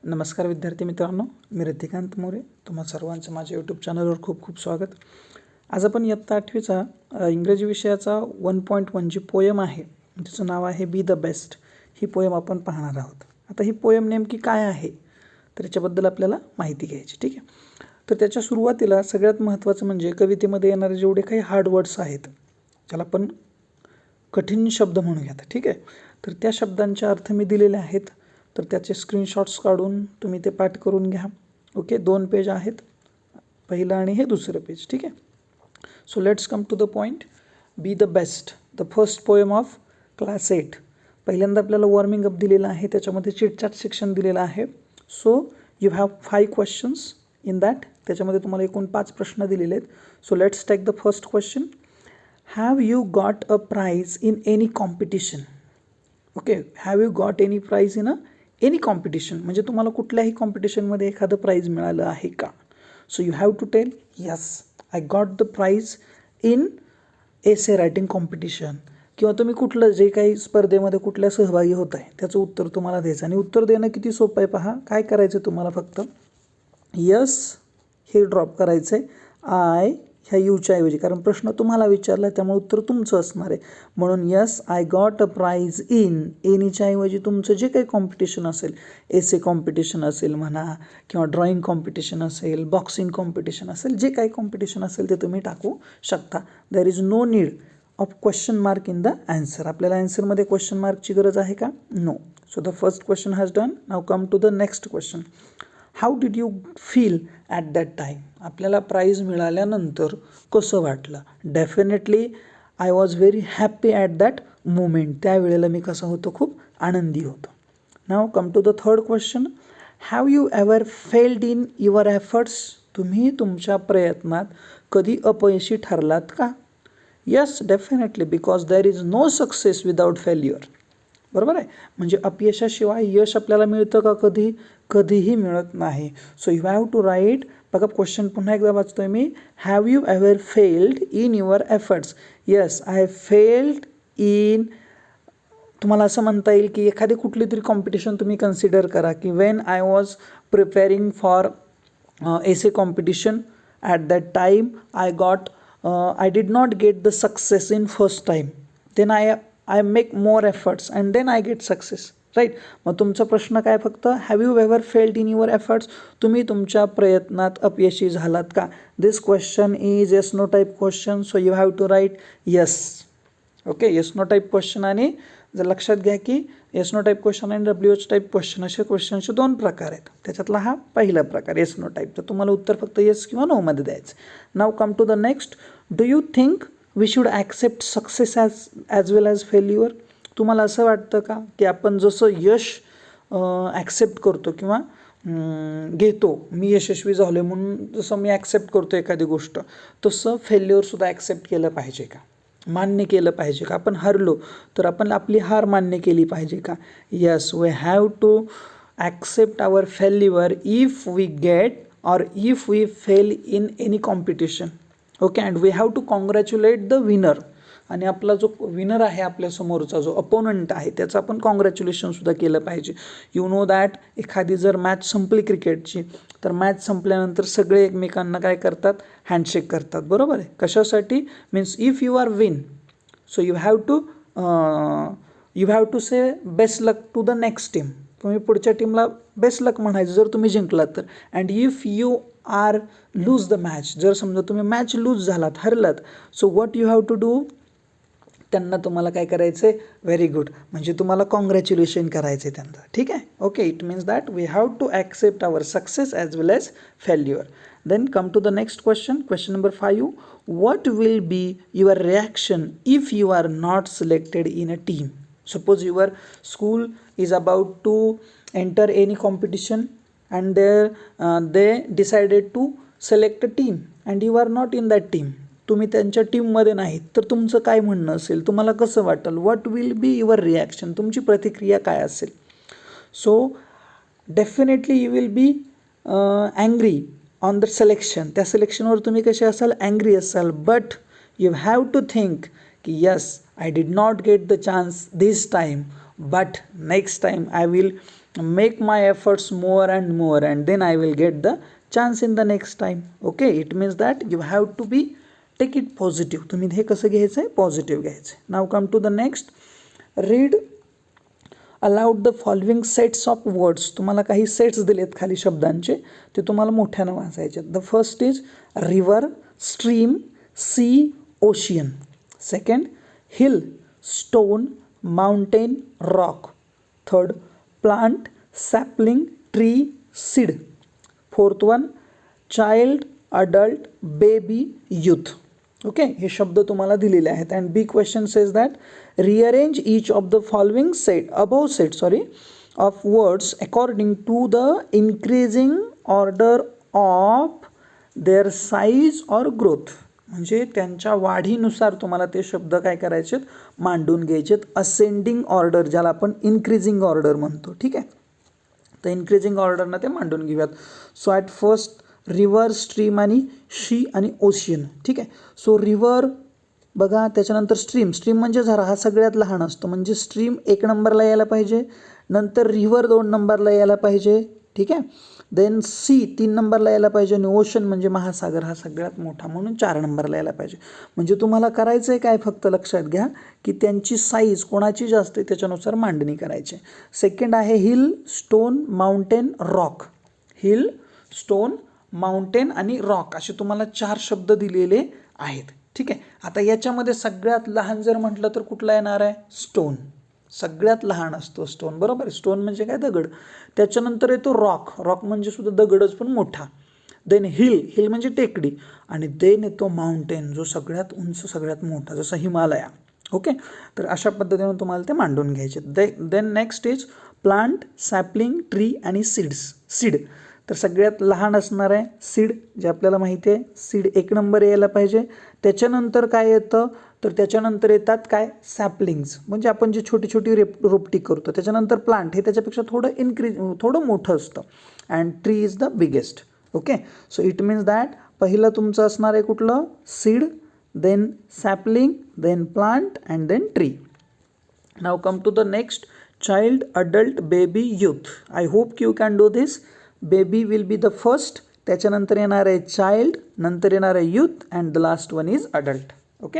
नमस्कार विद्यार्थी मित्रांनो, मी रितिकांत मोरे. तुम्हा सर्वांचं माझ्या यूट्यूब चॅनलवर खूप खूप स्वागत. आज आपण इयत्ता 8वीचा इंग्रजी विषयाचा 1.1 जी पोयम आहे तिचं नाव आहे बी द बेस्ट. ही पोयम आपण पाहणार आहोत. आता ही पोयम नेमकी काय आहे तर याच्याबद्दल आपल्याला माहिती घ्यायची. ठीक आहे, तर त्याच्या सुरुवातीला सगळ्यात महत्त्वाचं म्हणजे कवितेमध्ये येणारे जेवढे काही हार्ड वर्ड्स आहेत, ज्याला आपण कठीण शब्द म्हणूयात. ठीक आहे, तर त्या शब्दांचे अर्थ मी दिलेले आहेत. तर त्याचे स्क्रीनशॉट्स काढून तुम्ही ते पाठ करून घ्या. ओके, 2 पेज आहेत, पहिलं आणि हे दुसरं पेज. ठीक आहे, so let's come to the point. Be the best, the first poem of class 8. पहिल्यांदा आपल्याला वॉर्मिंग अप दिलेलं आहे, त्याच्यामध्ये चिटचॅट सेक्शन दिलेलं आहे. So you have 5 questions in that. त्याच्यामध्ये तुम्हाला एकूण 5 प्रश्न दिलेले आहेत. So let's take the first question. Have you got a prize in any competition? Okay, have you got any prize in any competition म्हणजे तुम्हाला कुठल्याही कॉम्पिटिशनमध्ये एखादं प्राईज मिळालं आहे का? So you have to tell yes I got the prize in essay writing competition. किंवा तुम्ही कुठलं जे काही स्पर्धेमध्ये कुठल्या सहभागी होत आहे त्याचं उत्तर तुम्हाला द्यायचं. आणि उत्तर देणं किती सोपं आहे पहा. काय करायचं तुम्हाला, फक्त यस हे ड्रॉप करायचं आहे आय ह्या यूच्या ऐवजी, कारण प्रश्न तुम्हाला विचारला आहे त्यामुळे उत्तर तुमचं असणार आहे. म्हणून yes I got a prize in एनीच्या ऐवजी तुमचं जे काही कॉम्पिटिशन असेल, एसे कॉम्पिटिशन असेल म्हणा, किंवा ड्रॉइंग कॉम्पिटिशन असेल, बॉक्सिंग कॉम्पिटिशन असेल, जे काही कॉम्पिटिशन असेल ते तुम्ही टाकू शकता. There is no need of question mark in the answer. आपल्याला ॲन्सरमध्ये क्वेश्चन मार्कची गरज आहे का? No. So the first question has done. Now come to the next question. How did you feel at that time? आपल्याला prize मिळाल्यानंतर कसं वाटलं? Definitely I was very happy at that moment. त्यावेळेला मी कसं होतो, खूप आनंदी होतो. Now come to the third question. Have you ever failed in your efforts? तुम्ही तुमच्या प्रयत्नात कधी अपयशी ठरलात का? Yes definitely, because there is no success without failure. बरोबर आहे, म्हणजे अपयशाशिवाय यश आपल्याला मिळतं का? कधीही मिळत नाही. So you have to write. बघा क्वेश्चन पुन्हा एकदा वाचतोय मी. Have you ever failed in your efforts? Yes I failed in. तुम्हाला असं म्हणता येईल की एखादी कुठली तरी कॉम्पिटिशन तुम्ही कन्सिडर करा की when I was preparing for essay competition at that time I did not get the success in first time. Then I make more efforts and then I get success. Right. मग तुमचा प्रश्न काय, फक्त have you ever failed in your efforts? तुम्ही तुमच्या प्रयत्नात अपयशी झालात का? This question is yes no type question. So you have to write yes. Okay, yes no type question. आणि जर लक्षात घ्या की येस नो टाईप क्वेश्चन आणि WH टाईप क्वेश्चन असे क्वेश्चनचे 2 प्रकार आहेत. त्याच्यातला हा पहिला प्रकार येस नो टाईप. तर तुम्हाला उत्तर फक्त येस किंवा नोमध्ये द्यायचं. Now come to the next. Do you think we should accept success as well as failure? तुम्हाला असं वाटतं का की आपण जसं यश ॲक्सेप्ट करतो किंवा घेतो, मी यशस्वी झालो म्हणून जसं मी ॲक्सेप्ट करतो एखादी गोष्ट, तसं फेल्युअरसुद्धा ॲक्सेप्ट केलं पाहिजे का? मान्य केलं पाहिजे का? आपण हरलो तर आपण आपली हार मान्य केली पाहिजे का? Yes we have to accept our failure if we get or if we fail in any competition. Okay, and we have to congratulate the winner. आणि आपला जो विनर आहे, आपल्यासमोरचा जो अपोनंट आहे, त्याचं आपण कॉंग्रॅच्युलेशनसुद्धा केलं पाहिजे. यू नो दॅट एखादी जर मॅच संपली क्रिकेटची, तर मॅच संपल्यानंतर सगळे एकमेकांना काय करतात, हँडशेक करतात. बरोबर आहे. कशासाठी? Means if you are win, so you have to say best luck to the next team. तुम्ही पुढच्या टीमला बेस्ट लक म्हणायचं जर तुम्ही जिंकलात तर. And if you are lose the match, जर समजा तुम्ही मॅच लूज झालात, हरलात, so what you have to do, त्यांना तुम्हाला काय करायचं आहे, व्हेरी गुड, म्हणजे तुम्हाला कॉंग्रॅच्युलेशन करायचं आहे त्यांना. ठीक आहे. Okay, it means that we have to accept our success as well as failure. Then come to the next question. Question number 5. What will be your reaction if you are not selected in a team? Suppose your school is about to enter any competition and they decided to select a team and you are not in that team. तुम्ही त्यांच्या टीममध्ये नाहीत, तर तुमचं काय म्हणणं असेल, तुम्हाला कसं वाटेल? What will be your reaction? तुमची प्रतिक्रिया काय असेल? So definitely you will be angry on the selection. त्या सिलेक्शनवर तुम्ही कसे असाल, अँग्री असाल. But you have to think की yes I did not get the chance this time, but next time I will make my efforts more and more and then I will get the chance in the next time. Okay, it means that you have to be take it positive. तुम्ही हे कसं घ्यायचं आहे, positive घ्यायचं आहे. Now come to the next. Read aloud the following sets of words. तुम्हाला काही sets दिलेत खाली शब्दांचे, ते तुम्हाला मोठ्यानं वाचायचे. The first is river, stream, sea, ocean. Second hill, stone, mountain, rock. Third plant, sapling, tree, seed. Fourth one child, adult, baby, youth. Okay, हे शब्द तुम्हाला दिलेले आहेत. And B question says that rearrange each of the following set above set of words according to the increasing order of their size or growth. म्हणजे त्यांच्या वाढीनुसार तुम्हाला ते शब्द काय करायचे, मांडून घ्यायचेत. असेंडिंग ऑर्डर, ज्याला आपण इन्क्रीजिंग ऑर्डर म्हणतो. ठीक आहे, तर इन्क्रीजिंग ऑर्डरनं ते मांडून घेऊयात. So at first river, stream आणि शी आणि ओशियन. ठीक आहे, सो रिव्हर बघा, त्याच्यानंतर स्ट्रीम. स्ट्रीम म्हणजे झरा, हा सगळ्यात लहान असतो. म्हणजे स्ट्रीम 1 नंबरला यायला पाहिजे. नंतर रिव्हर 2 नंबरला यायला पाहिजे. ठीक आहे, देन सी 3 नंबरला यायला पाहिजे. आणि ओशन म्हणजे महासागर, हा सगळ्यात मोठा, म्हणून 4 नंबरला यायला पाहिजे. म्हणजे तुम्हाला करायचं आहे काय, फक्त लक्षात घ्या की त्यांची साईज कोणाची जास्त आहे त्याच्यानुसार मांडणी करायची. सेकंड आहे hill, stone, mountain, rock. Hill, stone, mountain आणि रॉक असे तुम्हाला 4 शब्द दिलेले आहेत. ठीक आहे, आता याच्यामध्ये सगळ्यात लहान जर म्हटलं तर कुठला येणार आहे, स्टोन. सगळ्यात लहान असतो स्टोन, बरोबर आहे. स्टोन म्हणजे काय, दगड. त्याच्यानंतर येतो रॉक. रॉक म्हणजे सुद्धा दगडच पण मोठा. देन हिल, हिल म्हणजे टेकडी. आणि देन येतो माउंटेन, जो सगळ्यात उंच, सगळ्यात मोठा, जसं हिमालया. ओके, तर अशा पद्धतीने तुम्हाला ते मांडून घ्यायचे. Then next is plant, sapling, tree आणि सीड्स. सीड तर सगळ्यात लहान असणार आहे सीड, जे आपल्याला माहिती आहे. सीड 1 नंबर यायला पाहिजे. त्याच्यानंतर काय येतं, तर त्याच्यानंतर येतात काय, सॅपलिंग्स, म्हणजे आपण जी छोटी छोटी रोपटी करतो. त्याच्यानंतर प्लांट, हे त्याच्यापेक्षा थोडं मोठं असतं. And tree is the biggest. Okay, so it means that पहिलं तुमचं असणार आहे कुठलं, seed, then sapling, then plant and then tree. Now come to the next. Child, adult, baby, youth. I hope you can do this. Baby will be the first, त्याच्यानंतर येणार आहे child, नंतर येणार आहे youth and the last one is adult. Okay,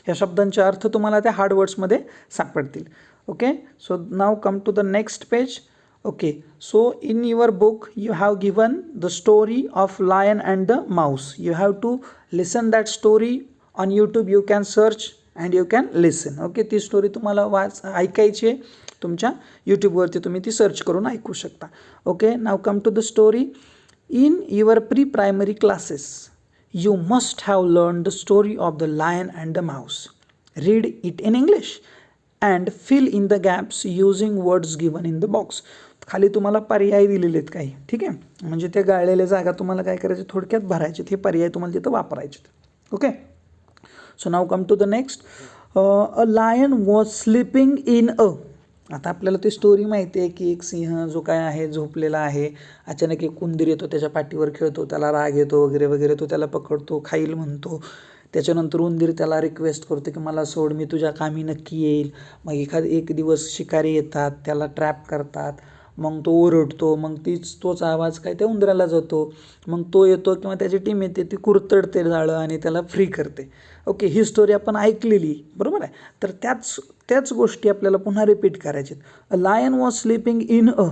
ह्या शब्दांचे अर्थ तुम्हाला त्या हार्ड वर्ड्समध्ये सापडतील. Okay, so now come to the next page. Okay, so in your book you have given the story of lion and the mouse. You have to listen that story on YouTube. You can search and you can listen. Okay, ती story तुम्हाला ऐकायची आहे. तुमच्या यूट्यूबवरती तुम्ही ती search करून ऐकू शकता. Okay, now come to the story. In your pre primary classes you must have learned the story of the lion and the mouse. Read it in English and fill in the gaps using words given in the box. खाली तुम्हाला पर्याय दिलेले आहेत काही. ठीक आहे, म्हणजे त्या गाळलेल्या जागा तुम्हाला काय करायचे, थोडक्यात भरायचे. हे पर्याय तुम्हाला तिथं वापरायचे. Okay, so now come to the next. A lion was sleeping in a. आता आपल्याला ती स्टोरी माहिती आहे की एक सिंह जो काय आहे झोपलेला आहे. अचानक एक उंदीर येतो, त्याच्या पाठीवर खेळतो, त्याला राग येतो वगैरे वगैरे. तो त्याला पकडतो, खाईल म्हणतो. त्याच्यानंतर उंदीर त्याला रिक्वेस्ट करतो की मला सोड, मी तुझ्या कामी नक्की येईल. मग एक दिवस शिकारी येतात, त्याला ट्रॅप करतात. मग तो ओरडतो, मग तोच आवाज काय त्या उंदराला जातो. मग तो येतो किंवा त्याची टीम येते, ती कुरतडते जाळं आणि त्याला फ्री करते. ओके, ही स्टोरी आपण ऐकलेली, बरोबर आहे. तर त्याच गोष्टी आपल्याला पुन्हा रिपीट करायच्यात. A lion was sleeping in a.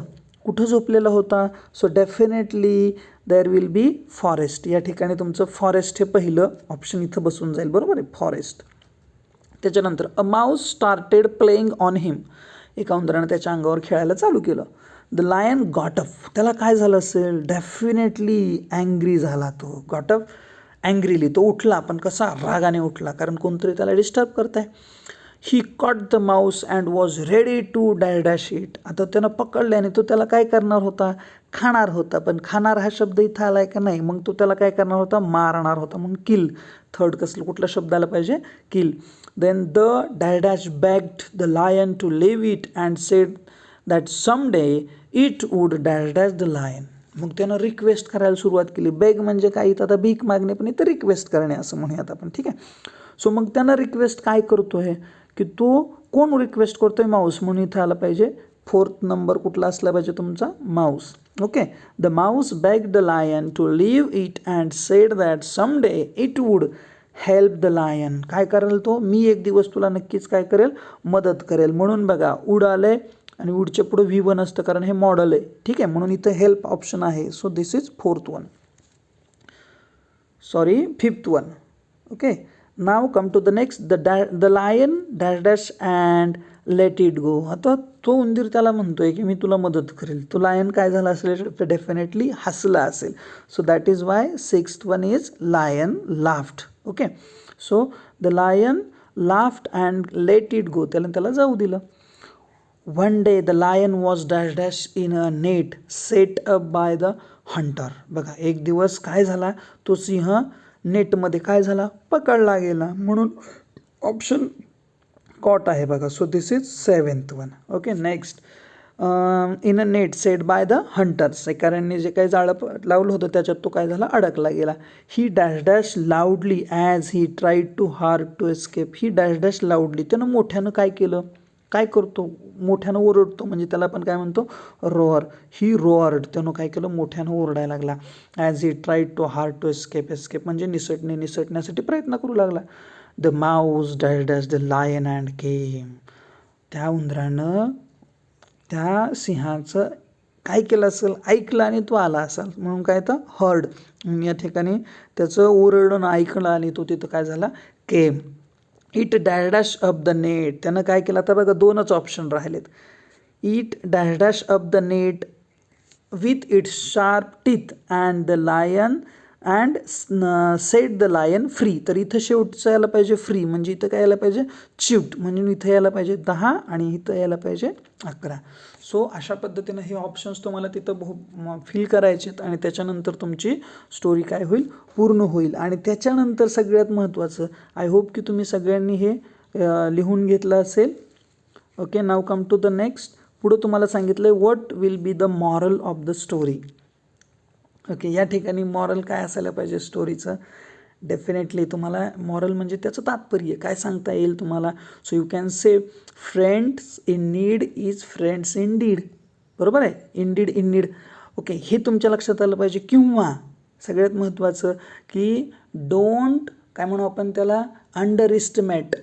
कुठं झोपलेला होता, so definitely there will be forest. या ठिकाणी तुमचं फॉरेस्ट हे पहिलं ऑप्शन इथं बसून जाईल, बरोबर आहे, फॉरेस्ट. त्याच्यानंतर a mouse started playing on him. एका उंदरानं त्याच्या अंगावर खेळायला चालू केलं. The lion got up. त्याला काय झालं असेल, डेफिनेटली अँग्री झाला तो. गॉट अप अँग्रीली, तो उठला, पण कसा, रागाने उठला, कारण कोणतरी त्याला डिस्टर्ब करत आहे. He caught the mouse and was ready to dash it. आता त्यानं पकडले आणि तो त्याला काय करणार होता, खाणार होता. पण खाणार हा शब्द इथं आलाय का नाही, मग तो त्याला काय करणार होता, मारणार होता. मग किल, थर्ड कुठला शब्द आला पाहिजे, kill. Then the dash begged the lion to leave it and said that someday it would dash the lion. मग त्यानं रिक्वेस्ट करायला सुरुवात केली. बेग म्हणजे काय, इथं आता भीक मागणे, पण इथं रिक्वेस्ट करणे असं म्हणूयात आपण. ठीक आहे, सो मग त्यानं रिक्वेस्ट काय करतोय की तो कोण रिक्वेस्ट करतोय, माऊस, म्हणून इथं आला पाहिजे 4th नंबर कुठला असला पाहिजे तुमचा? Mouse. Okay. The mouse begged the lion to leave it and said that some day it would help the lion. काय करेल तो? मी एक दिवस तुला नक्कीच काय करेल? मदत करेल. म्हणून बघा वुड आलंय आणि वुडच्या पुढे V1 असतं कारण हे मॉडल आहे. ठीक आहे, म्हणून इथं हेल्प ऑप्शन आहे. So this is 4th one. Sorry 5th one. Okay. Now come to the next. The lion dash dash and let it go. आता तो उंदीर त्याला म्हणतोय की मी तुला मदत करेल. तो लायन काय झाला असेल? डेफिनेटली हसला असेल. So that is why 6th one is lion laughed. Okay. So the lion laughed and let it go. त्याला जाऊ दिलं. One day the lion was dash dash in a net set up by the hunter. बघा एक दिवस काय झाला? तो सिंह नेटमध्ये काय झाला? पकडला गेला. म्हणून ऑप्शन कॉट आहे बघा. So this is 7th one. Okay. Next in a net set by the hunters. शिकाऱ्यांनी जे काही जाळं लावलं होतं त्याच्यात तो काय झाला? अडकला गेला. He dash dash loudly as he tried too hard to escape. He dash dash loudly. त्यानं मोठ्यानं काय केलं? काय करतो? मोठ्यानं ओरडतो, म्हणजे त्याला आपण काय म्हणतो? रोअर. He roared. त्यानं काय केलं? मोठ्यानं ओरडायला लागला. As he tried too hard to escape. Escape म्हणजे निसटण्यासाठी प्रयत्न करू लागला. The mouse dash dash the lion and came. त्या उंदरानं त्या सिंहाचं काय केलं असेल? ऐकलं आणि तो आला असेल. म्हणून काय तर हर्ड. या ठिकाणी त्याचं ओरडणं ऐकलं आणि तो तिथं काय झाला? Came. It dash dash up the net. त्यानं काय केलं? आता बघा 2च ऑप्शन राहिलेत. It dash dash up the net with its sharp teeth and the lion and set the lion free. तर इथं शेवटचं यायला पाहिजे फ्री, म्हणजे इथं काय यायला पाहिजे? चिप्ट. म्हणजे इथं यायला पाहिजे 10 आणि इथं यायला पाहिजे 11. सो अशा पद्धतीनं हे ऑप्शन्स तुम्हाला तिथं फिल करायचे आहेत आणि त्याच्यानंतर तुमची स्टोरी काय होईल? पूर्ण होईल. आणि त्याच्यानंतर सगळ्यात महत्त्वाचं, आय होप की तुम्ही सगळ्यांनी हे लिहून घेतलं असेल. Okay. Now come to the next. पुढं तुम्हाला सांगितलं आहे what will be the moral of the story. Okay. या ठिकाणी मॉरल काय असायला पाहिजे स्टोरीचं? डेफिनेटली तुम्हाला मॉरल म्हणजे त्याचं तात्पर्य काय सांगता येईल तुम्हाला? So you can say friends in need is friends in deed. बरोबर आहे? In need. ओके. हे तुमच्या लक्षात आलं पाहिजे. किंवा सगळ्यात महत्त्वाचं की डोंट काय म्हणू आपण त्याला? Under estimate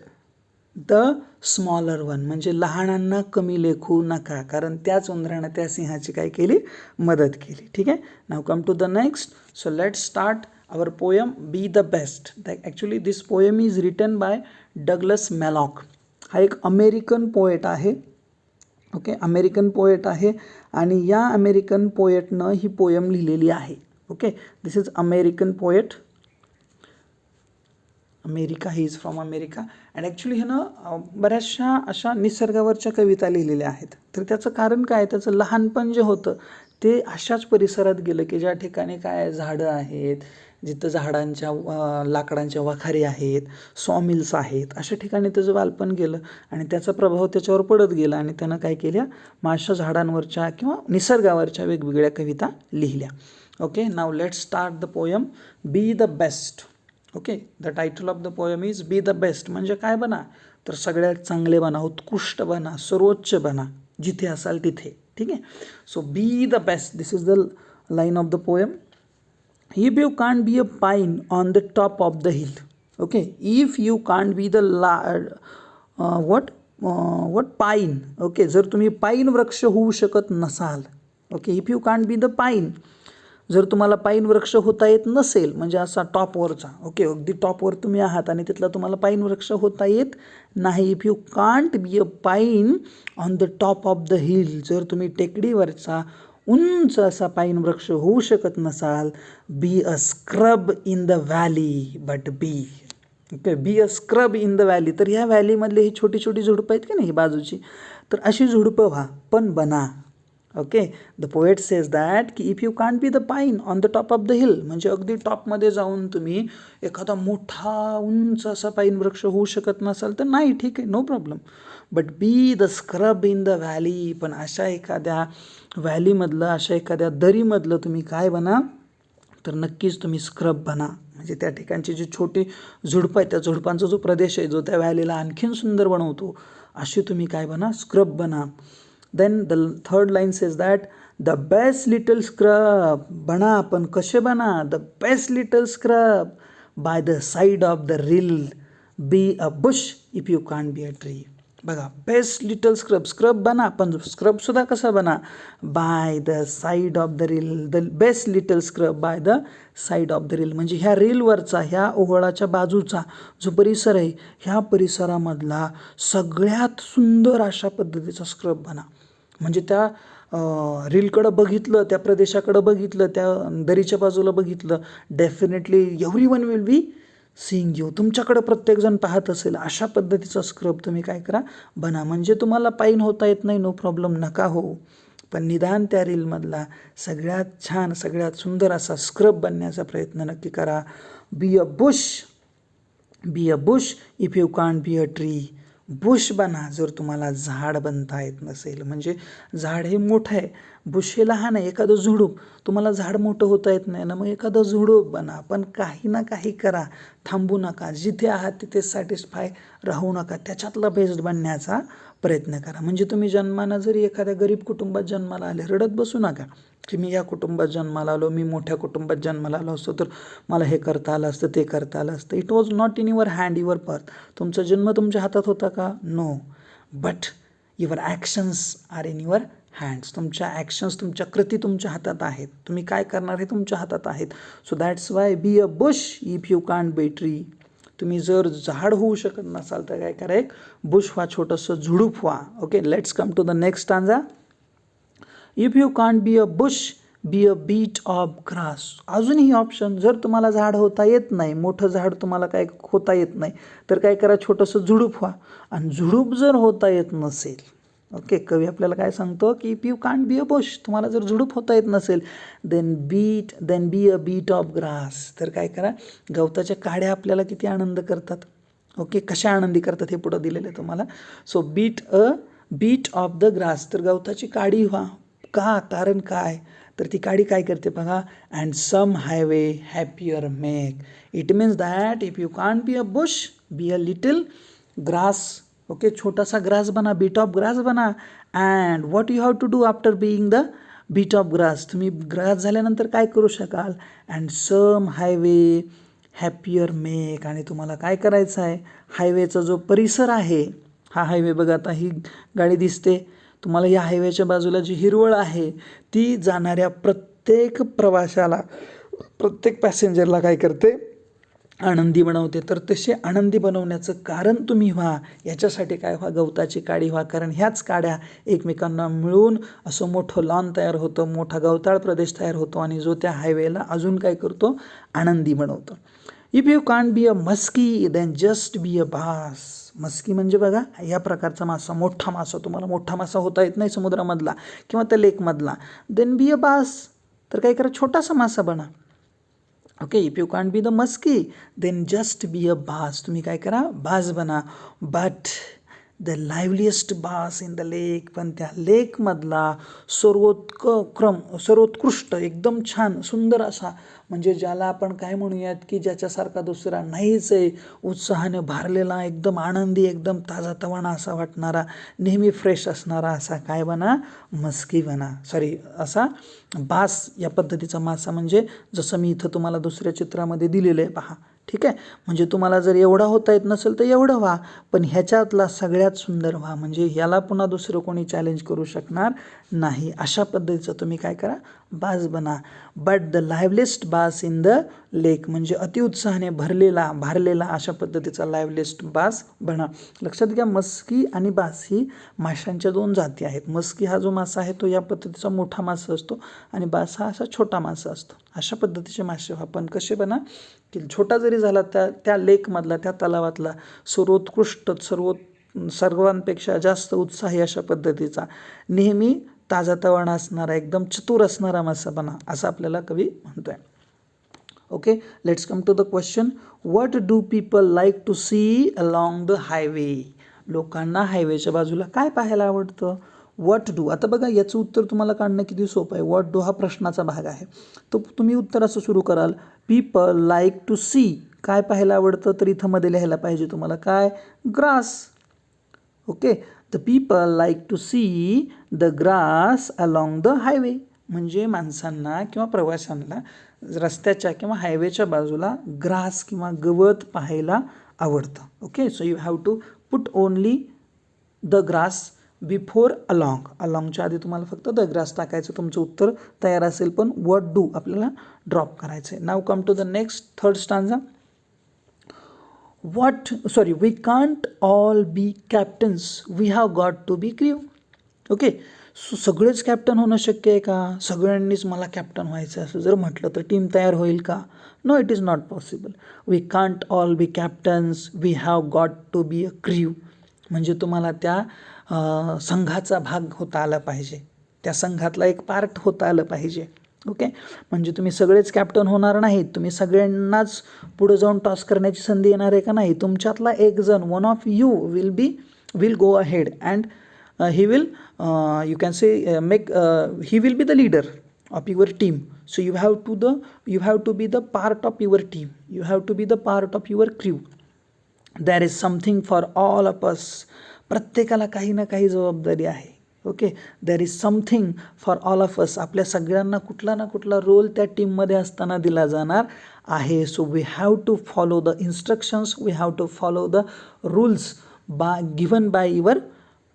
the smaller one. म्हणजे लहानांना कमी लेखू नका, कारण त्याच उंदरानं त्या सिंहाची काय केली? मदत केली. ठीक आहे. Now come to the next. So let's start our poem Be the Best. Actually this poem is written by Douglas Malloch. हा एक अमेरिकन पोएट आहे. ओके. अमेरिकन पोएट आहे आणि या अमेरिकन पोएटनं ही पोएम लिहिलेली आहे. Okay. This is American poet. America. He is from America. And actually ह्यानं बऱ्याचशा अशा निसर्गावरच्या कविता लिहिलेल्या आहेत. तर त्याचं कारण काय? त्याचं लहानपण जे होतं ते अशाच परिसरात गेलं की ज्या ठिकाणी काय झाडं आहेत, जिथं झाडांच्या लाकडांच्या वाखारी आहेत, सॉमिल्स आहेत, अशा ठिकाणी त्याचं बालपण गेलं आणि त्याचा प्रभाव त्याच्यावर पडत गेला आणि त्यानं काय केल्या? अशा झाडांवरच्या किंवा निसर्गावरच्या वेगवेगळ्या कविता लिहिल्या. Okay. Now let's start the poem B the best. Okay. The title of the poem is be the best. म्हणजे काय बना? तर सगळ्यात चांगले बना, उत्कृष्ट बना, सर्वोच्च बना, जिथे असाल तिथे. ठीक आहे. So be the best. This is the line of the poem. If you can't be a pine on the top of the hill. Okay. If you can't be the what pine. Okay. जर तुम्ही पाईन वृक्ष होऊ शकत नसाल. Okay. If you can't be the pine. जर तुम्हाला पाईन वृक्ष होता येत नसेल, म्हणजे असा टॉपवरचा. ओके. अगदी टॉपवर तुम्ही आहात आणि तिथला तुम्हाला पाईन वृक्ष होता येत नाही. If you can't be a pine on the top of the hill. जर तुम्ही टेकडीवरचा उंच असा पाईन वृक्ष होऊ शकत नसाल. Be a scrub in the valley but be. Okay. Be a scrub in the valley. तर ह्या व्हॅलीमधली ही छोटी छोटी झुडपं आहेत की नाही बाजूची, तर अशी झुडपं व्हा पण बना. Okay. The poet says that की if you can't be the pine on the top of the hill, म्हणजे अगदी टॉपमध्ये जाऊन तुम्ही एखादा मोठा उंच असा पाईन वृक्ष होऊ शकत नसाल तर नाही, ठीक आहे, no problem. But be the scrub in the valley. पण अशा एखाद्या व्हॅलीमधलं, अशा एखाद्या दरीमधलं तुम्ही काय बना? तर नक्कीच तुम्ही स्क्रब बना. म्हणजे त्या ठिकाणची जी छोटी झुडपं आहेत, त्या झुडपांचा जो प्रदेश आहे जो त्या व्हॅलीला आणखीन सुंदर बनवतो, अशी तुम्ही काय बना? स्क्रब बना. Then the third line says that the best little scrub बना, पण कसे बना, the best little scrub by the side of the rill, be a bush if you can't be a tree. बघा, बेस्ट लिटल स्क्रब, स्क्रब बना, पण स्क्रबसुद्धा कसा बना, by the side of the rill, the best little scrub by the side of the rill. म्हणजे ह्या रीलवरचा, ह्या ओहळाच्या बाजूचा जो परिसर आहे, ह्या परिसरामधला सगळ्यात सुंदर अशा पद्धतीचा स्क्रब बना. म्हणजे त्या रीलकडं बघितलं, त्या प्रदेशाकडं बघितलं, त्या दरीच्या बाजूला बघितलं, definitely everyone will be seeing you. तुमच्याकडं प्रत्येकजण पाहत असेल अशा पद्धतीचा स्क्रब तुम्ही काय करा, बना. म्हणजे तुम्हाला पाईन होता येत नाही, नो प्रॉब्लेम, नका हो, पण निदान त्या रीलमधला सगळ्यात छान, सगळ्यात सुंदर असा स्क्रब बनण्याचा प्रयत्न नक्की करा. बी a bush if you can't be a tree. Bush बना जर तुम्हाला झाड बनता येत नसेल. म्हणजे झाड हे मोठं आहे, बुश हे लहान आहे. एखादं झुडूप, तुम्हाला झाड मोठं होता येत नाही ना, मग एखादं झुडूप बना. पण काही ना काही करा, थांबू नका. जिथे आहात तिथे सॅटिस्फाय राहू नका. त्याच्यातला बेस्ट बनण्याचा प्रयत्न करा. म्हणजे तुम्ही जन्मानं जरी एखाद्या गरीब कुटुंबात जन्माला आले, रडत बसू नका की मी या कुटुंबात जन्माला आलो, मी मोठ्या कुटुंबात जन्माला आलो असतो तर मला हे करता आलं असतं, ते करता आलं असतं. It was not in your hand, your birth. तुमचा जन्म तुमच्या हातात होता का? No. But your actions are in your hands. तुमच्या ॲक्शन्स, तुमच्या कृती तुमच्या हातात आहेत. तुम्ही काय करणार हे तुमच्या हातात आहेत. So that's Y B a bush if you can't B tree. तुम्ही जर झाड होऊ शकत नसाल तर काय करा, एक बुश व्हा, छोटंसं झुडूप व्हा. Okay, let's come to the next stanza. If you can't be a bush, be a bit of grass. अजूनही ऑप्शन, जर तुम्हाला झाड होता येत नाही, मोठं झाड तुम्हाला काय होता येत नाही, तर काय करा, छोटंसं झुडूप व्हा. आणि झुडूप जर होता येत नसेल, ओके, कवी आपल्याला काय सांगतो की if you can't be a bush, तुम्हाला जर झुडूप होता येत नसेल, then be a bit of grass. तर काय करा, गवताच्या काड्या आपल्याला किती आनंद करतात. ओके, कशा आनंदी करतात हे पुढं दिलेलं आहे तुम्हाला. So bit of the grass, तर गवताची काडी व्हा. का, कारण काय, तर ती काडी काय करते बघा, and some highway happier make. It means that if you can't be a bush, be a little grass. Okay, छोटासा ग्रास बना, बीट ऑफ ग्रास बना. And what you have to do after being the bit of grass. तुम्ही grass झाल्यानंतर काय करू शकाल, and some highway happier make. आणि तुम्हाला काय करायचं आहे, हायवेचा जो परिसर आहे, हा हायवे बघा, आता ही गाडी दिसते तुम्हाला, या हायवेच्या बाजूला जी हिरवळ आहे ती जाणाऱ्या प्रत्येक प्रवाशाला, प्रत्येक पॅसेंजरला काय करते, आनंदी बनवते. तर तसे आनंदी बनवण्याचं कारण तुम्ही व्हा. याच्यासाठी काय व्हा, गवताची काडी व्हा. कारण ह्याच काड्या एकमेकांना मिळून असं मोठं लॉन तयार होतं, मोठा गवताळ प्रदेश तयार होतो आणि जो त्या हायवेला अजून काय करतो, आनंदी बनवतो. If you can't be a muskie, then just be a bass. Muskie म्हणजे बघा, या प्रकारचा मासा, मोठा मासा. तुम्हाला मोठा मासा होता येत नाही समुद्रामधला किंवा त्या लेकमधला, देन बी अ बास. तर काय करा, छोटासा मासा बना. Okay, if you can't be the muskie, then just be a bass. तुम्ही काय करा, बास बना. But the liveliest bass in the lake. पण त्या लेकमधला सर्वोत्कृष्ट, एकदम छान, सुंदर असा, म्हणजे ज्याला आपण काय म्हणूयात की ज्याच्यासारखा दुसरा नाहीच आहे, उत्साहाने भारलेला, एकदम आनंदी, एकदम ताजातवाना असा वाटणारा, नेहमी फ्रेश असणारा असा काय बना, मस्की बना. असा बास या पद्धतीचा मासा. म्हणजे जसं मी इथं तुम्हाला दुसऱ्या चित्रामध्ये दिलेलं आहे पहा. ठीक आहे, म्हणजे तुम्हाला जर एवढा होता येत नसेल तर एवढं व्हा, पण ह्याच्यातला सगळ्यात सुंदर व्हा. म्हणजे ह्याला पुन्हा दुसरं कोणी चॅलेंज करू शकणार नाही. अशा पद्धतीचं तुम्ही काय करा, बास बना. But the liveliest bass in the lake. म्हणजे अतिउत्साहाने भारलेला अशा पद्धतीचा लाईव्हलिएस्ट बास बना. लक्षात घ्या, मस्की आणि बास ही माशांच्या दोन जाती आहेत. मस्की हा जो मासा आहे तो या पद्धतीचा मोठा मासा असतो आणि बास हा असा छोटा मासा असतो. अशा पद्धतीचे मासे व्हा. पण कसे बना, की छोटा जरी झाला, त्या लेकमधला, त्या तलावातला सर्वोत्कृष्ट, सर्वांपेक्षा जास्त उत्साही अशा पद्धतीचा, नेहमी ताजातवाना असणारा, एकदम चतुर असणारा मासा बना, असं आपल्याला कवी म्हणतोय. Okay, let's come to the question. What do people like to see along the highway. लोकांना हायवेच्या बाजूला काय पाहायला आवडतं. व्हॉट डू, आता बघा याचं उत्तर तुम्हाला काढणं किती सोपं आहे. व्हॉट डू हा प्रश्नाचा भाग आहे. तर तुम्ही उत्तर असं सुरू कराल, पीपल लाईक टू सी, काय पाहायला आवडतं, तर इथं मध्ये लिहायला पाहिजे तुम्हाला काय, grass. Okay, the people like to see the grass along the highway. म्हणजे माणसांना किंवा प्रवाशांना रस्त्याच्या किंवा हायवेच्या बाजूला ग्रास किंवा गवत पाहायला आवडतं. Okay, so you have to put only the grass before along. अलॉंगच्या आधी तुम्हाला फक्त द ग्रास टाकायचं. तुमचं उत्तर तयार असेल, पण व्हॉट डू आपल्याला ड्रॉप करायचं आहे. Now come to the next third stanza. we can't all be captains, we have got to be crew. Okay, so सगळेच कॅप्टन होणं शक्य आहे का? सगळ्यांनीच मला कॅप्टन व्हायचं असं जर म्हटलं तर टीम तयार होईल का? No, it is not possible. We can't all be captains, we have got to be a crew. म्हणजे तुम्हाला त्या संघाचा भाग होता आला पाहिजे, त्या संघातला एक पार्ट होता आलं पाहिजे. ओके, म्हणजे तुम्ही सगळेच कॅप्टन होणार नाहीत, तुम्ही सगळ्यांनाच पुढे जाऊन टॉस करण्याची संधी येणार आहे का? नाही, तुमच्यातला एक जण, one of you will go ahead and he will you can say he will be the leader of your team. So you have to be the part of your team, you have to be the part of your crew. There is something for all of us. प्रत्येकाला काही ना काही जबाबदारी आहे. Okay, there is something for all of अस. आपल्या सगळ्यांना कुठला ना कुठला रोल त्या टीममध्ये असताना दिला जाणार आहे. So we have to follow the instructions, we have to follow the rules given by your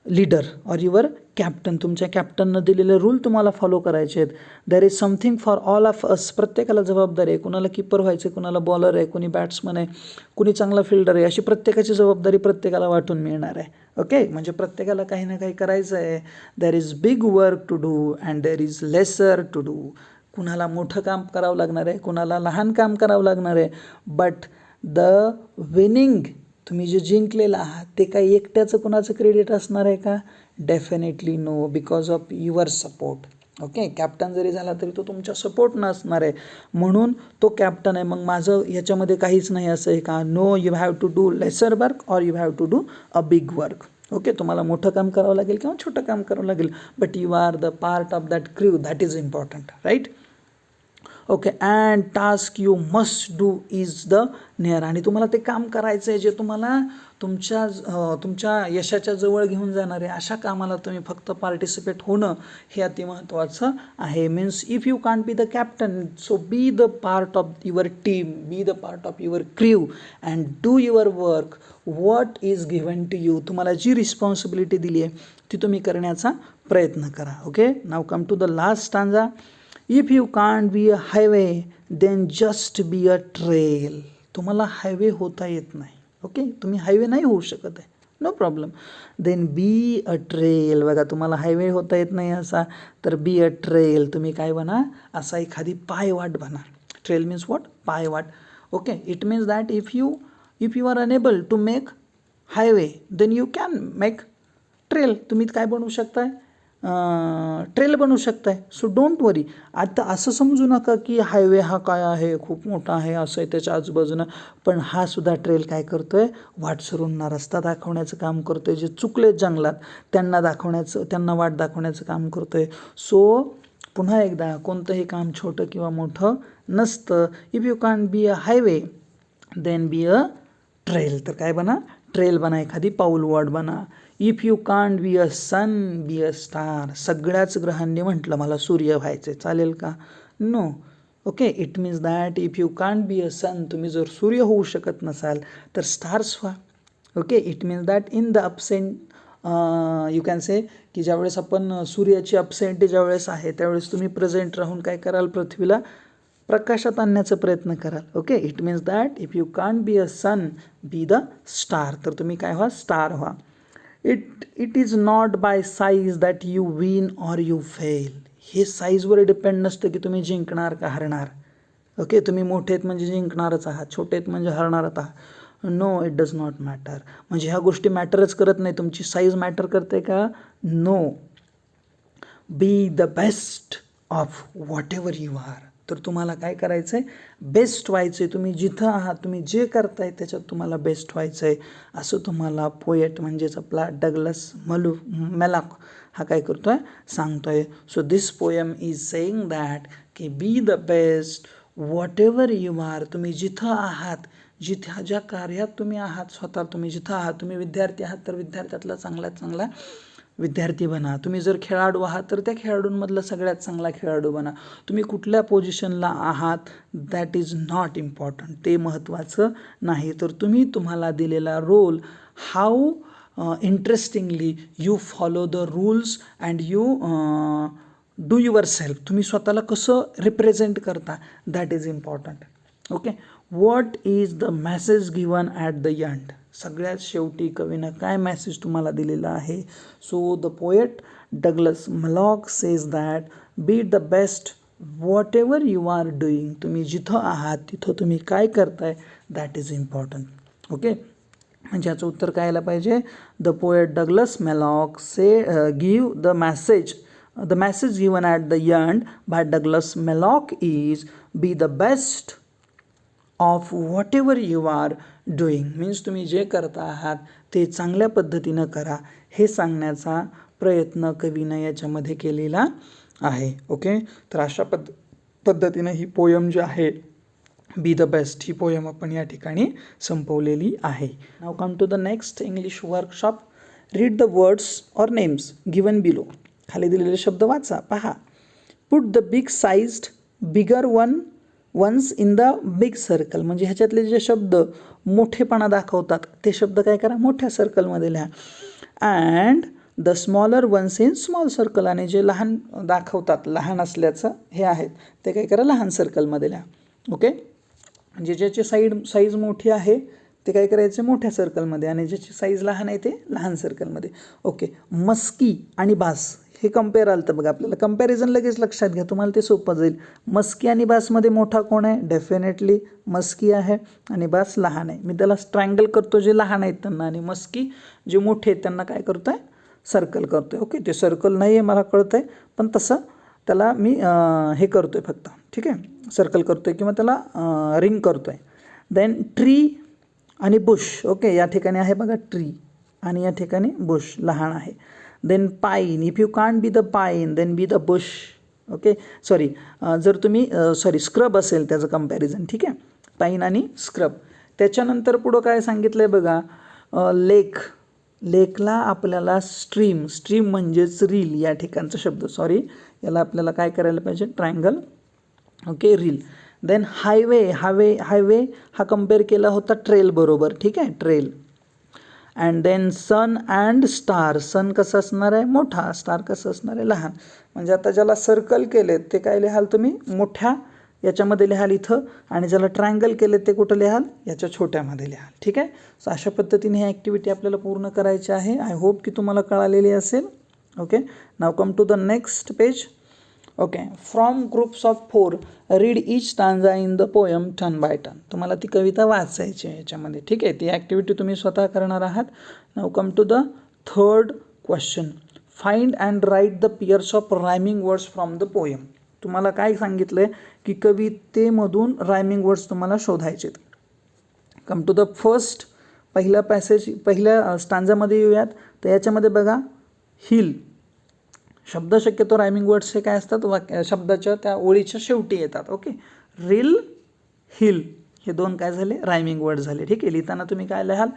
leader or your captain. तुमच्या कॅप्टननं दिलेले रूल तुम्हाला फॉलो करायचे आहेत. There is something for all of us. प्रत्येकाला जबाबदारी आहे. कुणाला कीपर व्हायचं आहे, कुणाला बॉलर आहे, कुणी बॅट्समन आहे, कुणी चांगला फिल्डर आहे. अशी प्रत्येकाची जबाबदारी प्रत्येकाला वाटून मिळणार आहे. ओके, म्हणजे प्रत्येकाला काही ना काही करायचं आहे. There is big work to do and there is lesser to do. कुणाला मोठं काम करावं लागणार आहे, कुणाला लहान काम करावं लागणार आहे. बट द विनिंग, तुम्ही जे जिंकलेलं आहात ते काही एकट्याचं कुणाचं क्रेडिट असणार आहे का? Definitely no, because of your support. Okay, captain जरी झाला तरी तो तुमच्या सपोर्ट नसणार आहे, म्हणून तो कॅप्टन आहे. मग माझं याच्यामध्ये काहीच नाही असं आहे का? No, you have to do lesser work और you have to do a big work. Okay, तुम्हाला मोठं काम करावं लागेल किंवा छोटं काम करावं लागेल, but you are the part of that crew. That is important, right? Okay, and task you must do is the near. आणि तुम्हाला ते काम करायचं आहे जे तुम्हाला तुमच्या यशाच्या जवळ घेऊन जाणार आहे. अशा कामाला तुम्ही फक्त पार्टिसिपेट होणं हे अति महत्त्वाचं आहे. Means if you can't be the captain, so be the part of your team, be the part of your crew and do your work what is given to you. तुम्हाला जी रिस्पॉन्सिबिलिटी दिली आहे ती तुम्ही करण्याचा प्रयत्न करा. Okay, now come to the last stanza. If you can't be a highway then just be a trail. तुम्हाला हायवे होता येत नाही. ओके, तुम्ही हायवे नाही होऊ शकत आहे, no problem. Then be a trail. बघा, तुम्हाला हायवे होता येत नाही असा, तर बी अ ट्रेल. तुम्ही काय बना? असा एखादी पायवाट बना. Trail means what? पायवाट. Okay, it means that if you are unable to make highway then you can make trail. तुम्ही काय बनवू शकताय? ट्रेल बनवू शकताय. So don't worry. आता असं समजू नका की हायवे हा काय आहे, खूप मोठा आहे, असं आहे त्याच्या आजूबाजूनं, पण हा सुद्धा ट्रेल काय करतो आहे? वाटसरूंना रस्ता दाखवण्याचं काम करतो आहे. जे चुकलेत जंगलात त्यांना वाट दाखवण्याचं काम करतो आहे. सो पुन्हा एकदा, कोणतंही काम छोटं किंवा मोठं नसतं. If you can't be a highway then be a trail. तर काय बना? ट्रेल बना, एखादी पाऊलवाट बना. If you can't be a sun be a star. सगळ्याच ग्रहांनी म्हटलं मला सूर्य व्हायचे, चालेल का? No. Okay, it means that if you can't be a sun, तुम्ही जर सूर्य होऊ शकत नसाल तर स्टार्स व्हा. Okay, it means that in the absent you can say की ज्यावेळेस आपण सूर्याची अपसेंट ज्यावेळेस आहे त्यावेळेस तुम्ही प्रेझेंट राहून काय कराल? पृथ्वीला प्रकाशात आणण्याचा प्रयत्न कराल. Okay, it means that if you can't be a sun be the star. तर तुम्ही काय व्हा? स्टार व्हा. It is not by size that you win or you fail. हे साईजवर डिपेंड नसतं की तुम्ही जिंकणार का हरणार. ओके, तुम्ही मोठे आहेत म्हणजे जिंकणारच आहात, छोटे आहेत म्हणजे हरणारच आहात. No, it does not matter. म्हणजे ह्या गोष्टी मॅटरच करत नाही. तुमची साईज मॅटर करते का? No. Be the best of whatever you are. तर तुम्हाला काय करायचं आहे? बेस्ट व्हायचं आहे. तुम्ही जिथं आहात, तुम्ही जे करताय त्याच्यात तुम्हाला बेस्ट व्हायचं आहे, असं तुम्हाला पोएट म्हणजेच आपला डगलस मेलॉक हा काय करतो आहे? सांगतो आहे. So this poem is saying that की be the best whatever you are. तुम्ही जिथं आहात, जिथे ज्या कार्यात तुम्ही आहात, स्वतः तुम्ही जिथं आहात, तुम्ही विद्यार्थी आहात तर विद्यार्थ्यातला चांगल्यात चांगला विद्यार्थी बना. तुम्ही जर खेळाडू आहात तर त्या खेळाडूंमधला सगळ्यात चांगला खेळाडू बना. तुम्ही कुठल्या पोझिशनला आहात दॅट इज नॉट इम्पॉर्टंट, ते महत्त्वाचं नाही. तर तुम्ही तुम्हाला दिलेला role how interestingly you follow the rules and you do yourself, तुम्ही स्वतःला कसं रिप्रेझेंट करता that is important. Okay, what is the message given at the end, सगळ्यात शेवटी कवीनं काय मेसेज तुम्हाला दिलेला आहे. So the poet Douglas Malloch says that be the best whatever you are doing, तुम्ही जिथं आहात तिथं तुम्ही काय करताय दॅट इज इम्पॉर्टंट. ओके, म्हणजे याचं उत्तर काय यायला पाहिजे. The poet Douglas Malloch give the message given at the end by Douglas Malloch is be the best of whatever you are doing, means तुम्ही जे करता आहात ते चांगल्या पद्धतीनं करा, हे सांगण्याचा प्रयत्न कवीनं याच्यामध्ये केलेला आहे. ओके, तर अशा पद्धतीनं ही पोयम जी आहे बी द बेस्ट, ही पोयम आपण या ठिकाणी संपवलेली आहे. Now come to the next English workshop. Read the words or names given below, खाली दिलेले शब्द वाचा, पहा. Put the big sized bigger ones in the big circle, म्हणजे ह्याच्यातले जे शब्द मोठेपणा दाखवतात ते शब्द काय करा, मोठ्या सर्कलमध्ये लिहा. And the smaller ones in small circle, आणि जे लहान दाखवतात लहान असल्याचं हे आहेत ते काय करा, लहान सर्कलमध्ये लिहा. ओके, म्हणजे ज्याची साईज मोठी आहे ते काय करायचे, मोठ्या सर्कलमध्ये, आणि ज्याची साईज लहान आहे ते लहान सर्कलमध्ये. ओके, मस्की आणि बास हे कम्पेअर आलं तर बघा, आपल्याला कम्पॅरिझन लगेच लक्षात घ्या, तुम्हाला ते सोपं जाईल. मस्की आणि बासमध्ये मोठा कोण आहे, डेफिनेटली मस्की आहे, आणि बास लहान आहे. मी त्याला ट्रायंगल करतो जे लहान आहेत त्यांना, आणि मस्की जे मोठे आहेत त्यांना काय करतो आहे, सर्कल करतो आहे. ओके, ते सर्कल नाही आहे मला कळतं आहे, पण तसं त्याला मी हे करतो आहे फक्त, ठीक आहे, सर्कल करतो आहे किंवा त्याला रिंग करतो आहे. देन ट्री आणि बुश. ओके, या ठिकाणी आहे बघा ट्री, आणि या ठिकाणी बुश लहान आहे. Then pine, if you can't be the pine then be the bush. Okay, जर तुम्ही स्क्रब असेल त्याचं कम्पॅरिझन, ठीक आहे, पाईन आणि स्क्रब. त्याच्यानंतर पुढं काय सांगितलं आहे बघा, लेकला आपल्याला स्ट्रीम म्हणजेच रील या ठिकाणचा शब्द, याला आपल्याला काय करायला पाहिजे, triangle. Okay, real. Then highway हा कम्पेअर केला होता ट्रेल बरोबर, ठीक आहे, trail. And then sun and star, sun कसं असणार आहे, मोठा, स्टार कसं असणार आहे, लहान. म्हणजे आता ज्याला सर्कल केलेत ते काय लिहाल तुम्ही, मोठ्या याच्यामध्ये लिहाल इथं, आणि ज्याला ट्रायंगल केले ते कुठं लिहाल, याच्या छोट्यामध्ये लिहाल. ठीक आहे, सो अशा पद्धतीने ही ॲक्टिव्हिटी आपल्याला पूर्ण करायची आहे. आय होप की तुम्हाला कळालेली असेल. Okay, now come to the next page. Okay, from groups of 4 read each stanza in the poem turn by turn. तुम्हाला ती कविता वाचायची आहे याच्यामध्ये, ठीक आहे. ती ॲक्टिव्हिटी तुम्ही स्वतः करणार आहात. Now come to the third question. Find and write the pairs of rhyming words from the poem. तुम्हाला काय सांगितलं आहे की कवितेमधून रायमिंग वर्ड्स तुम्हाला शोधायचे. कम टू द फर्स्ट, पहिल्या स्टांजामध्ये येऊयात. तर याच्यामध्ये बघा, हिल शब्द शक्यतो रायमिंग वर्ड्स हे काय असतात, शब्दाच्या त्या ओळीच्या शेवटी येतात. ओके, रिल, हिल हे दोन काय झाले, रायमिंग वर्ड झाले. ठीक आहे, लिहिताना तुम्ही काय लिहाल,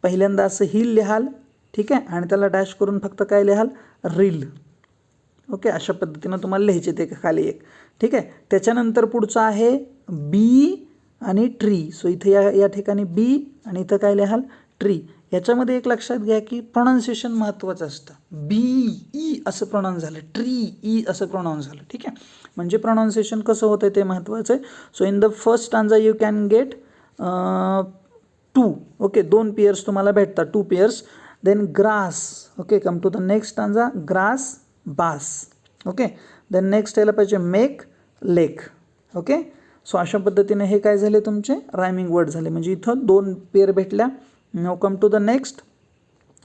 पहिल्यांदा असं हिल लिहाल, ठीक आहे, आणि त्याला डॅश करून फक्त काय लिहाल, रिल. ओके, अशा पद्धतीनं तुम्हाला लिहायचे ते खाली एक. ठीक आहे, त्याच्यानंतर पुढचं आहे बी आणि ट्री. सो इथे या ठिकाणी बी आणि इथं काय लिहाल, ट्री. याच्यामध्ये एक लक्षात घ्या की प्रोनाऊन्सिएशन महत्त्वाचं असतं. बी ई असं प्रोनाऊन्स झालं, ट्री ई असं प्रोनाऊन्स झालं. ठीक आहे, म्हणजे प्रोनाऊन्सिएशन कसं होतं ते महत्त्वाचं आहे. So in the first stanza you can get 2. Okay, 2 pairs तुम्हाला भेटतात, 2 pairs. Then grass. Okay, come to the next stanza, grass, bass. Okay, then next यायला पाहिजे मेक, लेक. ओके, सो अशा पद्धतीने हे काय झाले, तुमचे रायमिंग वर्ड झाले. म्हणजे इथं 2 पेअर भेटल्या. Now come to the next.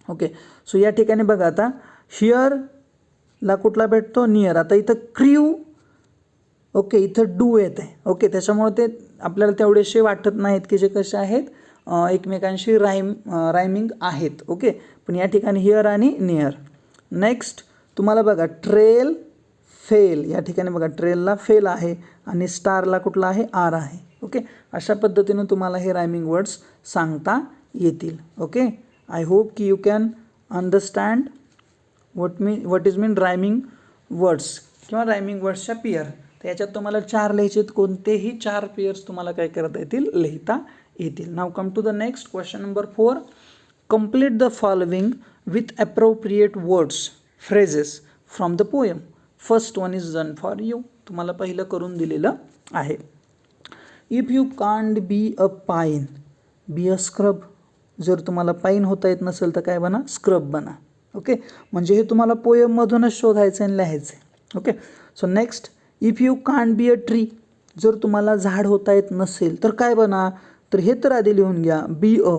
Okay, so या ठिकाणी बघा आता हिअरला कुठला भेटतो, नियर. आता इथं क्र्यू. ओके, इथं डू येत आहे. ओके, त्याच्यामुळे ते आपल्याला तेवढेसे वाटत नाहीत की जे कसे आहेत एकमेकांशी रायमिंग आहेत. ओके, पण या ठिकाणी हिअर आणि नियर. नेक्स्ट तुम्हाला बघा ट्रेल, फेल. या ठिकाणी बघा ट्रेलला फेल आहे आणि स्टारला कुठला आहे, आर आहे. ओके, अशा पद्धतीनं तुम्हाला हे रायमिंग वर्ड्स सांगता येतील. ओके, आय होप की you can understand what is mean rhyming words किंवा रायमिंग वर्ड्सच्या पेअर. तर याच्यात तुम्हाला 4 लिहायचे आहेत, कोणतेही 4 पेअर्स तुम्हाला काय करता येतील, लिहिता येतील. Now come to the next question number 4. Complete the following with appropriate words phrases from the poem. First one is done for you. तुम्हाला पहिलं करून दिलेलं आहे. If you can't be a pine be a scrub. जर तुम्हाला पाईन होता येत नसेल तर काय बना, स्क्रब बना. ओके, म्हणजे हे तुम्हाला पोएममधूनच शोधायचं आणि लिहायचं. Okay, so next, if you can't be a tree. जर तुम्हाला झाड होता येत नसेल तर काय बना, तर हे तर आधी लिहून घ्या, बी अ.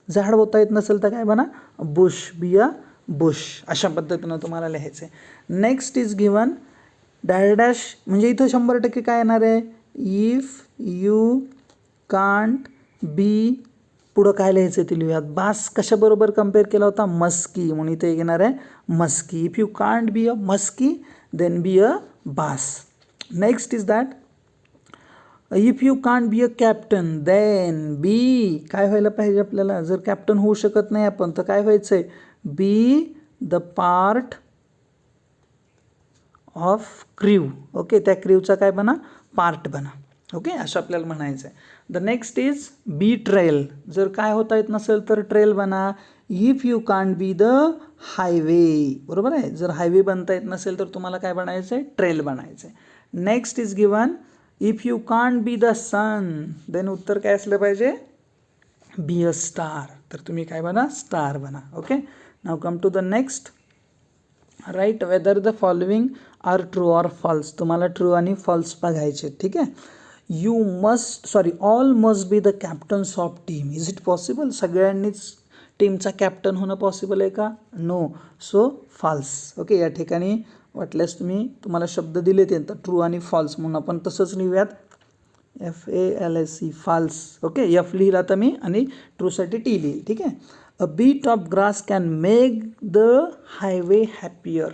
झाड होता येत नसेल तर काय बना, बुश, बी अ बुश. अशा पद्धतीनं तुम्हाला लिहायचं आहे. Next is given dash dash, म्हणजे इथं 100% काय येणार आहे, इफ यू कांट बी, पुढं काय लिहायचं ते लिहूयात. बास कशाबरोबर कम्पेअर केला होता, मस्की, म्हणून इथे येणार आहे muskie. If you can't be a muskie then be a bass. Next is that if you can't be a captain then be, काय व्हायला पाहिजे आपल्याला, जर कॅप्टन होऊ शकत नाही आपण तर काय व्हायचं आहे, be the part of crew. Okay, त्या क्र्यूचा काय बना, पार्ट बना. ओके, असं आपल्याला म्हणायचं आहे. The next is be trail. जर काय होता येत नसेल तर ट्रेल बना. If you can't be the highway, बरोबर आहे, जर हायवे बनता येत नसेल तर तुम्हाला काय बनायचं आहे, ट्रेल बनायचं आहे. Next is given if you can't be the sun then उत्तर काय असलं पाहिजे, बी अ स्टार. तर तुम्ही काय बना, स्टार बना. Okay, now come to the next. Write whether the following are true or false. तुम्हाला ट्रू आणि फॉल्स बघायचे. ठीक आहे. You must all must be the captains of team. Is it possible, सगळ्यांनीच टीमचा कॅप्टन होणं पॉसिबल आहे का, नो. So false. ओके, या ठिकाणी वाटल्यास तुम्हाला शब्द दिले ते तर ट्रू आणि फॉल्स म्हणून आपण तसंच लिहूयात, FALSE, फॉल्स. ओके, एफ लिहिला तर मी आणि ट्रूसाठी टी लिहिली. ठीक आहे. A bit of grass can make the highway happier.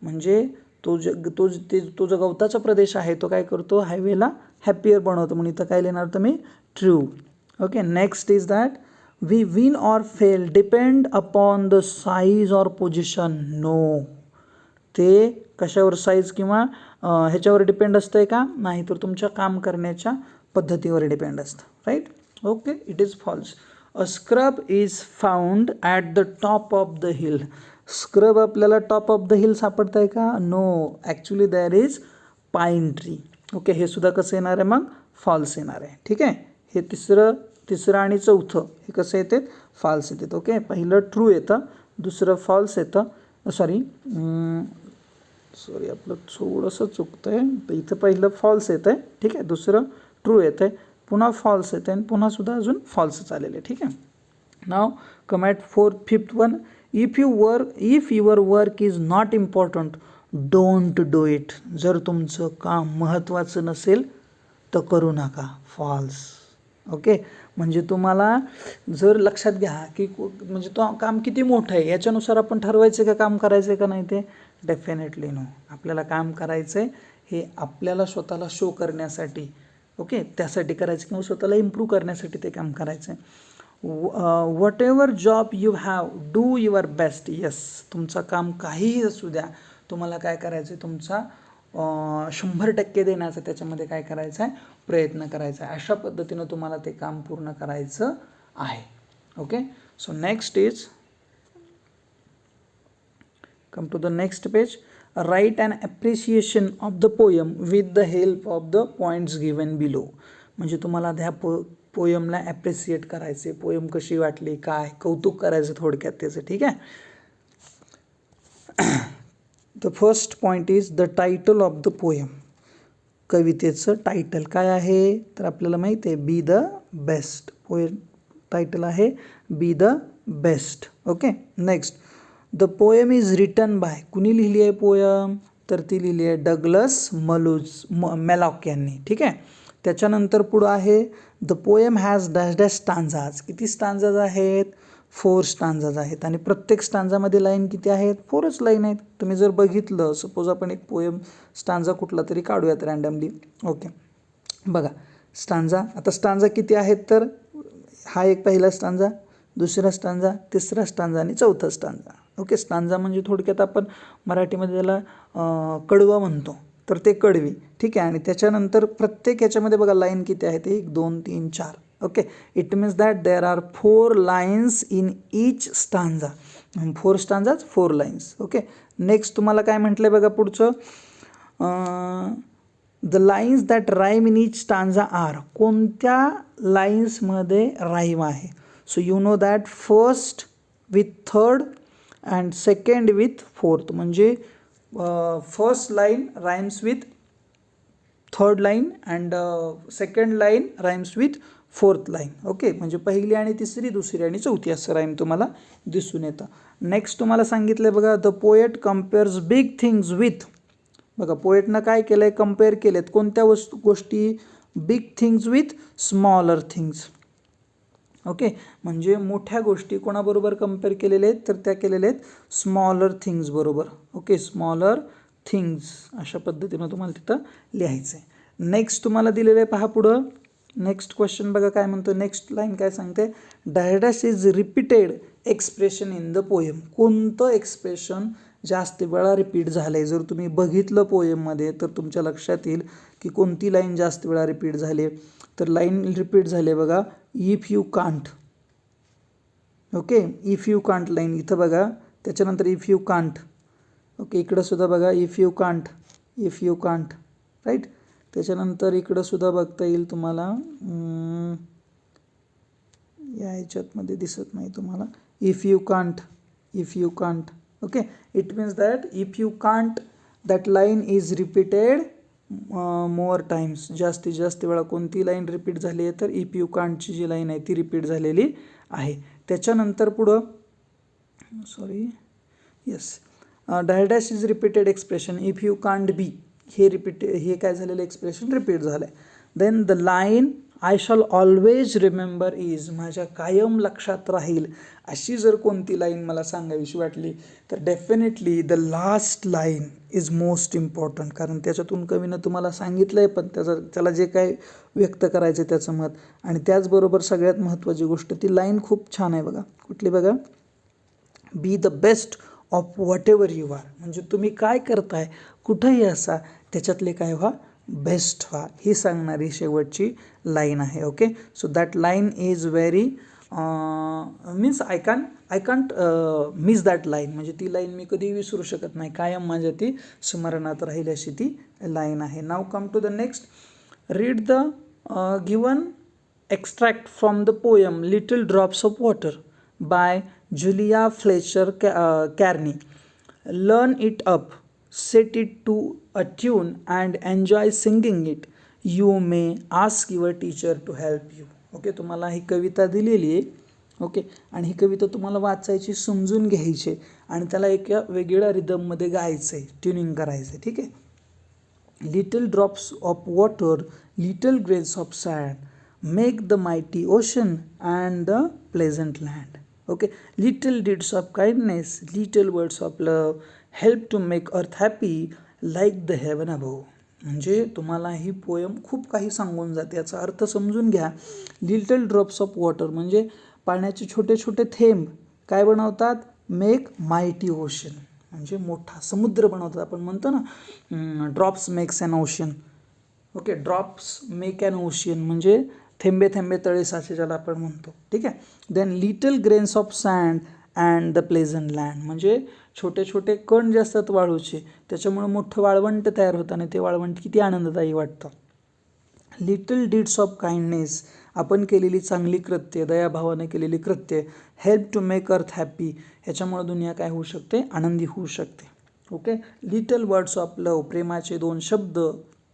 म्हणजे तो जो गवताचा प्रदेश आहे तो काय करतो, हायवेला हॅपियर बनवतो, म्हणून इथं काय लिहिणार तर मी true. Okay, next is that we win or fail depend upon the size or position. No, ते कशावर, साईज किंवा ह्याच्यावर डिपेंड असतं आहे का, नाही, तर तुमच्या काम करण्याच्या पद्धतीवर डिपेंड असतं. Right. Okay, it is falls. A scrub is found at the top of the hill. Scrub आपल्याला टॉप ऑफ द हिल सापडतं आहे का, no, actually there is pine tree. Okay, हे सुद्धा कसं येणार आहे, मग फॉल्स येणार आहे. ठीक आहे. हे तिसरं आणि चौथं हे कसं येते, फॉल्स येतात. ओके, पहिलं ट्रू येतं, दुसरं फॉल्स येतं. सॉरी आपलं थोडंसं चुकतं आहे, तर इथं पहिलं फॉल्स येतं आहे. ठीक आहे, दुसरं ट्रू येतं आहे, पुन्हा फॉल्स येतं आहे आणि पुन्हा सुद्धा अजून फॉल्सच आलेलं आहे. ठीक आहे. Now come at fifth one. If your work is not important don't do it. जर तुमचं काम महत्त्वाचं नसेल तर करू नका, फॉल्स. ओके, म्हणजे तुम्हाला जर लक्षात घ्या की म्हणजे तो काम किती मोठं आहे याच्यानुसार आपण ठरवायचं का काम करायचं आहे का नाही, ते डेफिनेटली नो. आपल्याला काम करायचं आहे हे आपल्याला स्वतःला शो करण्यासाठी, ओके, त्यासाठी करायचं किंवा स्वतःला इम्प्रूव्ह करण्यासाठी ते काम करायचं आहे. What ever job you have do your best. Yes, तुमचं काम काहीही असू द्या, तुम्हाला काय करायचं आहे, तुमचा 100% देण्याचा त्याच्यामध्ये काय करायचं आहे, प्रयत्न करायचा आहे. अशा पद्धतीनं तुम्हाला ते काम पूर्ण करायचं आहे. Okay, so next is come to the next page. Right and appreciation of the poem with the help of the points given below. म्हणजे तुम्हाला त्या पोयमला ॲप्रिसिएट करायचे, पोयम कशी वाटली, काय कौतुक करायचं थोडक्यात त्याचं. ठीक आहे. The first point is the title of the poem. कवितेचं टायटल काय आहे तर आपल्याला माहिती आहे, be the best. Poem title आहे be the best. Okay, next the poem is written by. कुणी लिहिली आहे पोयम तर ती लिहिली आहे डगलस मॅलॉक यांनी. ठीक आहे. त्याच्यानंतर पुढं आहे the poem has dash dash stanzas. किती स्टांजाज आहेत, 4 स्टांजाज आहेत आणि प्रत्येक स्टांजामध्ये लाईन किती आहेत, 4च लाईन आहेत. तुम्ही जर बघितलं, सपोज आपण एक पोयम स्टांजा कुठला तरी काढूयात रँडमली. ओके, बघा स्टांजा. आता स्टांजा किती आहेत तर हा एक पहिला स्टांजा, दुसरा स्टांजा, तिसरा स्टांजा आणि चौथा स्टांजा. ओके, स्टांजा म्हणजे थोडक्यात आपण मराठीमध्ये त्याला कडवं म्हणतो, तर ते कडवी. ठीक आहे. आणि त्याच्यानंतर प्रत्येक याच्यामध्ये बघा लाईन किती आहेत, 1 2 3 4. Okay, it means that there are 4 lines in each stanza. 4 stanzas 4 lines. Okay, next तुम्हाला काय म्हटलं बघा पुढचं, the lines that rhyme in each stanza are. कोणत्या लाईन्समध्ये राईम आहे. So you know that first with third and second with fourth. म्हणजे first line rhymes with third line and second line rhymes with fourth line. Okay, म्हणजे पहिली आणि तिसरी, दुसरी आणि चौथी असं राईम तुम्हाला दिसून येतं. नेक्स्ट तुम्हाला सांगितलं बघा, the poet compares big things with. बघा पोएटनं काय केलं आहे, कम्पेअर केलेत कोणत्या गोष्टी, big things with smaller things. Okay, म्हणजे मोठ्या गोष्टी कोणाबरोबर कम्पेअर केलेल्या आहेत तर त्या केलेल्या आहेत स्मॉलर थिंग्स बरोबर. ओके, स्मॉलर थिंग्स अशा पद्धतीनं तुम्हाला तिथं लिहायचं आहे. नेक्स्ट तुम्हाला दिलेलं आहे पहा पुढं. नेक्स्ट क्वेश्चन बघा काय म्हणतो, नेक्स्ट लाईन काय सांगते, dash is repeated expression in the poem. कोणतं एक्सप्रेशन जास्त वेळा रिपीट झालं आहे. जर तुम्ही बघितलं पोएममध्ये तर तुमच्या लक्षात येईल की कोणती लाईन जास्त वेळा रिपीट झाली. तर लाईन रिपीट झाली आहे बघा, if you can't. Okay, if you can't line इथं बघा, त्याच्यानंतर इफ यू कांट. ओके, इकडं सुद्धा बघा if you can't, if you can't, right. त्याच्यानंतर इकडं सुद्धा बघता येईल तुम्हाला, या ह्याच्यातमध्ये दिसत नाही तुम्हाला, if you can't, if you can't. Okay, it means that if you can't that line is repeated more times. जास्तीत जास्त वेळा कोणती लाईन रिपीट झाली आहे तर इफ यू कांटची जी लाईन आहे ती रिपीट झालेली आहे. त्याच्यानंतर पुढं sorry yes, dash is repeated expression if you can't be. हे काय झालेलं एक्सप्रेशन रिपीट झालं आहे. Then the line I shall always remember is. माझ्या कायम लक्षात राहील अशी जर कोणती लाईन मला सांगावीशी वाटली तर definitely the last line is most important. कारण त्याच्यातून कवीनं तुम्हाला सांगितलं आहे पण त्याला जे काय व्यक्त करायचं आहे त्याचं मत. आणि त्याचबरोबर सगळ्यात महत्त्वाची गोष्ट ती लाईन खूप छान आहे बघा. कुठली बघा, be the best of whatever you are. म्हणजे तुम्ही काय करताय, कुठंही असा, त्याच्यातले काय व्हा, बेस्ट व्हा, ही सांगणारी शेवटची लाईन आहे. Okay, so that line is very means I can't miss that line. म्हणजे ती लाईन मी कधी विसरू शकत नाही, कायम माझ्या ती स्मरणात राहील अशी ती लाईन आहे. Now come to the next, read the given extract from the poem little drops of water by Julia Fletcher Carney. Learn it up, set it to a tune and enjoy singing it. You may ask your teacher to help you. Okay, तुम्हाला ही कविता दिलेली आहे. Okay, आणि ही कविता तुम्हाला वाचायची, समजून घ्यायची आणि त्याला एका वेगळ्या रिदममध्ये गायचं आहे, ट्युनिंग करायचं आहे. ठीक आहे. Little drops of water, little grains of sand make the mighty ocean and the pleasant land. Okay, little deeds of kindness, little words of love help to make earth happy like the heaven above. म्हणजे तुम्हाला ही poem खूप काही सांगून जाते, याचा अर्थ समजून घ्या. लिटल ड्रॉप्स ऑफ वॉटर म्हणजे पाण्याचे छोटे छोटे थेंब काय बनवतात, मेक मायटी ओशन म्हणजे मोठा समुद्र बनवतात. आपण म्हणतो ना drops makes an ocean. Okay, drops make an ocean म्हणजे थेंबे थेंबे तळे साचे ज्याला आपण म्हणतो. ठीक आहे. Then little grains of sand and the pleasant land म्हणजे छोटे छोटे कण जे असतात वाळूचे, त्याच्यामुळे मोठं वाळवंट तयार होतं आणि ते वाळवंट किती आनंददायी वाटतं. लिटल डीड्स ऑफ काइंडनेस आपण केलेली चांगली कृत्य, दयाभावाने केलेली कृत्य, help to make earth happy ह्याच्यामुळे दुनिया काय होऊ शकते, आनंदी होऊ शकते. ओके, लिटल वर्ड्स ऑफ लव प्रेमाचे 2 शब्द,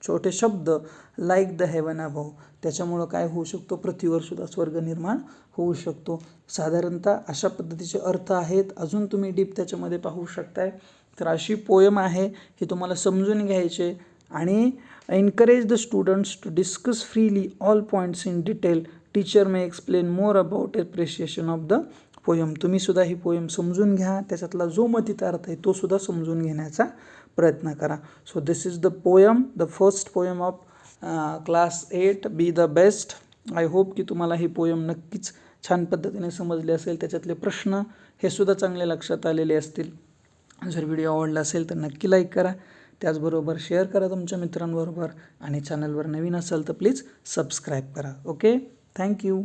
छोटे शब्द, लाईक द हेवन अबव त्याच्यामुळं काय होऊ शकतो, पृथ्वीवर सुद्धा स्वर्ग निर्माण होऊ शकतो. साधारणतः अशा पद्धतीचे अर्थ आहेत. अजून तुम्ही डीप त्याच्यामध्ये पाहू शकताय. तर अशी पोयम आहे, ही तुम्हाला समजून घ्यायचे आणि encourage the students to discuss freely all points in detail. Teacher may explain more about appreciation of the poem. तुम्ही सुद्धा ही पोयम समजून घ्या, त्याच्यातला जो मतित अर्थ आहे तो सुद्धा समजून घेण्याचा प्रयत्न करा. So this is the poem, the first poem of class 8 B the best. I hope की तुम्हाला ही पोयम नक्कीच छान पद्धतीने समजली असेल. त्याच्यातले प्रश्न हे सुद्धा चांगले लक्षात आलेले असतील. जर व्हिडिओ आवडला असेल तर नक्की लाईक करा. त्याचबरोबर शेअर करा तुमच्या मित्रांबरोबर आणि चॅनलवर नवीन असाल तर प्लीज सबस्क्राईब करा. Okay, thank you.